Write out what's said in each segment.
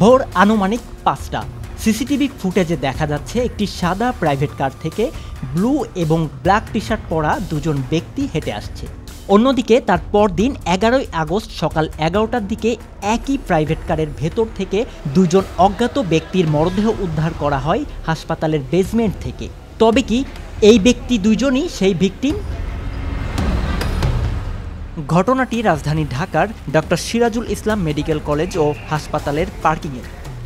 ভোর আনুমানিক ৫টা। সিসিটিভি ফুটেজে দেখা যাচ্ছে একটি সাদা প্রাইভেট কার থেকে ব্লু এবং ব্ল্যাক টি শার্ট পরা দুজন ব্যক্তি হেঁটে আসছে। অন্যদিকে তার পরদিন ১১ই আগস্ট সকাল ১১টার দিকে একই প্রাইভেট কারের ভেতর থেকে দুজন অজ্ঞাত ব্যক্তির মরদেহ উদ্ধার করা হয় হাসপাতালের বেসমেন্ট থেকে। তবে কি এই ব্যক্তি দুজনই সেই ভিকটিম? ঘটনাটি রাজধানী ঢাকার doctor Sirajul Islam medical college ও হাসপাতালের পার্কিংয়ে।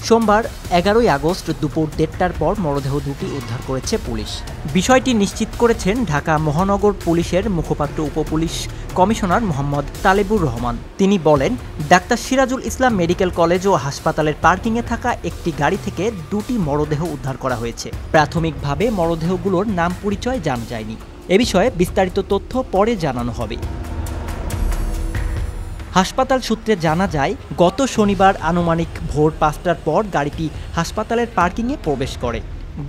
সোমবার ১১ই আগস্ট দুপুর ১:৩০টার পর মরদেহ দুটি উদ্ধার করেছে পুলিশ। বিষয়টি নিশ্চিত করেছেন ঢাকা মহানগর পুলিশের মুখপাত্র উপপুলিশ কমিশনার মোহাম্মদ তালেবুর রহমান। তিনি বলেন, doctor Sirajul Islam medical college ও হাসপাতালের পার্কিংয়ে থাকা একটি গাড়ি থেকে দুটি মরদেহ উদ্ধার করা হয়েছে। প্রাথমিকভাবে মরদেহগুলোর নাম পরিচয় জানা যায়নি। এ বিষয়ে বিস্তারিত তথ্য পরে জানানো হবে। হাসপাতাল সূত্রে জানা যায়, গত শনিবার আনুমানিক ভোর ৫টার পর গাড়িটি হাসপাতালের পার্কিংয়ে প্রবেশ করে।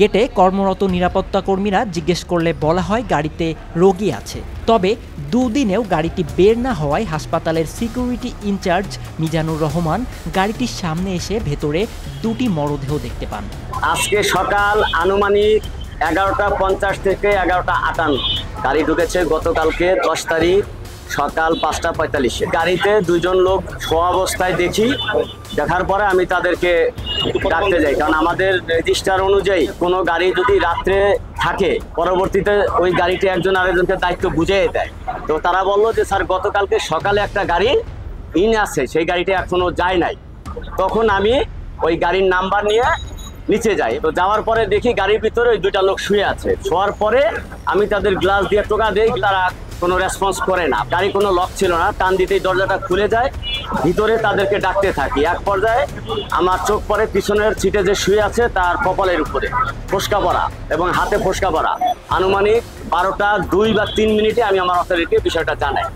গেটে কর্মরত নিরাপত্তা কর্মীরা জিজ্ঞেস করলে বলা হয় গাড়িতে রোগী আছে। তবে দুদিনেও গাড়িটি বের না হওয়ায় হাসপাতালের সিকিউরিটি ইনচার্জ মিজানুর রহমান গাড়িটির সামনে এসে ভেতরে দুটি মরদেহ দেখতে পান। আজকে সকাল আনুমানিক ১১টা ৫০ থেকে ১১টা ৫৮ গাড়ি ঢুকেছে। গতকালকে ১০ তারিখ সকাল ৫টা ৪৫ গাড়িতে দুজন লোক শোয়া অবস্থায় দেখার পরে আমি তাদেরকে ডাকতে যাই, কারণ আমাদের রেজিস্টার অনুযায়ী কোনো গাড়ি যদি রাত্রে থাকে পরবর্তীতে ওই গাড়িটি একজন আরেকজনকে দায়িত্ব বুঝিয়ে দেয়। তো তারা বললো যে স্যার গতকালকে সকালে একটা গাড়ি আছে, সেই গাড়িটা এখনো যায় নাই। তখন আমি ওই গাড়ির নাম্বার নিয়ে নিচে যাই। তো যাওয়ার পরে দেখি গাড়ির ভিতরে ওই দুইটা লোক শুয়ে আছে। শোয়ার পরে আমি তাদের গ্লাস দিয়ে টোকা দিই, তারা কোনো রেসপন্স করে না। গাড়ি কোনো লক ছিল না, টান দিতেই দরজাটা খুলে যায়। ভিতরে তাদেরকে ডাকতে থাকি। এক পর্যায়ে আমার চোখ পড়ে পিছনের সিটে যে শুয়ে আছে তার কপালের উপরে ফোসকা পড়া এবং হাতে ফোসকা পড়া। আনুমানিক ১২টা ২ বা ৩ মিনিটে আমি আমার অথরিটিকে বিষয়টা জানাই।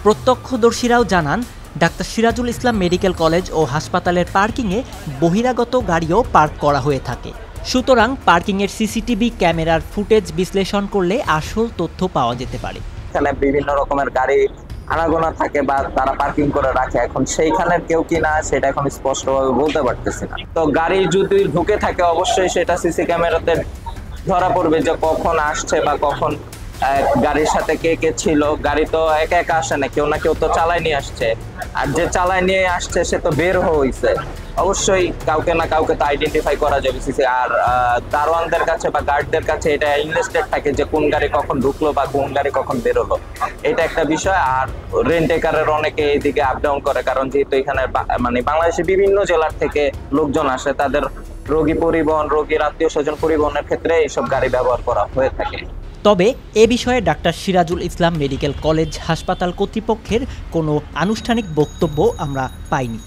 প্রত্যক্ষদর্শীরাও জানান, doctor Sirajul Islam medical college ও হাসপাতালের পার্কিংয়ে বহিরাগত গাড়িও পার্ক করা হয়ে থাকে। সুতরাং পার্কিংয়ের সিসিটিভি ক্যামেরার ফুটেজ বিশ্লেষণ করলে আসল তথ্য পাওয়া যেতে পারে। এখানে বিভিন্ন রকমের গাড়ি আনাগোনা থাকে বা তারা পার্কিং করে রাখে, এখন সেইখানে কেউ কিনা সেটা এখন স্পষ্টভাবে বলতে পারতেছি না। তো গাড়ি যদি ঢুকে থাকে অবশ্যই সেটা সিসি ক্যামেরাতে ধরা পড়বে যে কখন আসছে বা কখন গাড়ির সাথে কে কে ছিল। গাড়ি তো একা একা আসে না, কেউ না কেউ তো চালায় নিয়ে আসছে, আর যে চালায় নিয়ে আসছে সে তো বের হয়েছে। অবশ্যই কাউকে না কাউকে তো আইডেন্টিফাই করা যাবে সিসি। আর দারোয়ানদের কাছে বা গার্ডদের কাছে এটা ইনভেস্টেড থাকে যে কোন গাড়ি কখন ঢুকলো বা কোন গাড়ি কখন বেরোলো, এটা একটা বিষয়। আর রেন্টেকারের অনেকে এইদিকে আপ ডাউন করে, কারণ যেহেতু এখানে মানে বাংলাদেশের বিভিন্ন জেলার থেকে লোকজন আসে, তাদের রোগী পরিবহন, রোগীর আত্মীয় স্বজন পরিবহনের ক্ষেত্রে এইসব গাড়ি ব্যবহার করা হয়ে থাকে। তবে এ বিষয়ে doctor Sirajul Islam medical college হাসপাতাল কর্তৃপক্ষের কোনো আনুষ্ঠানিক বক্তব্য আমরা পাইনি।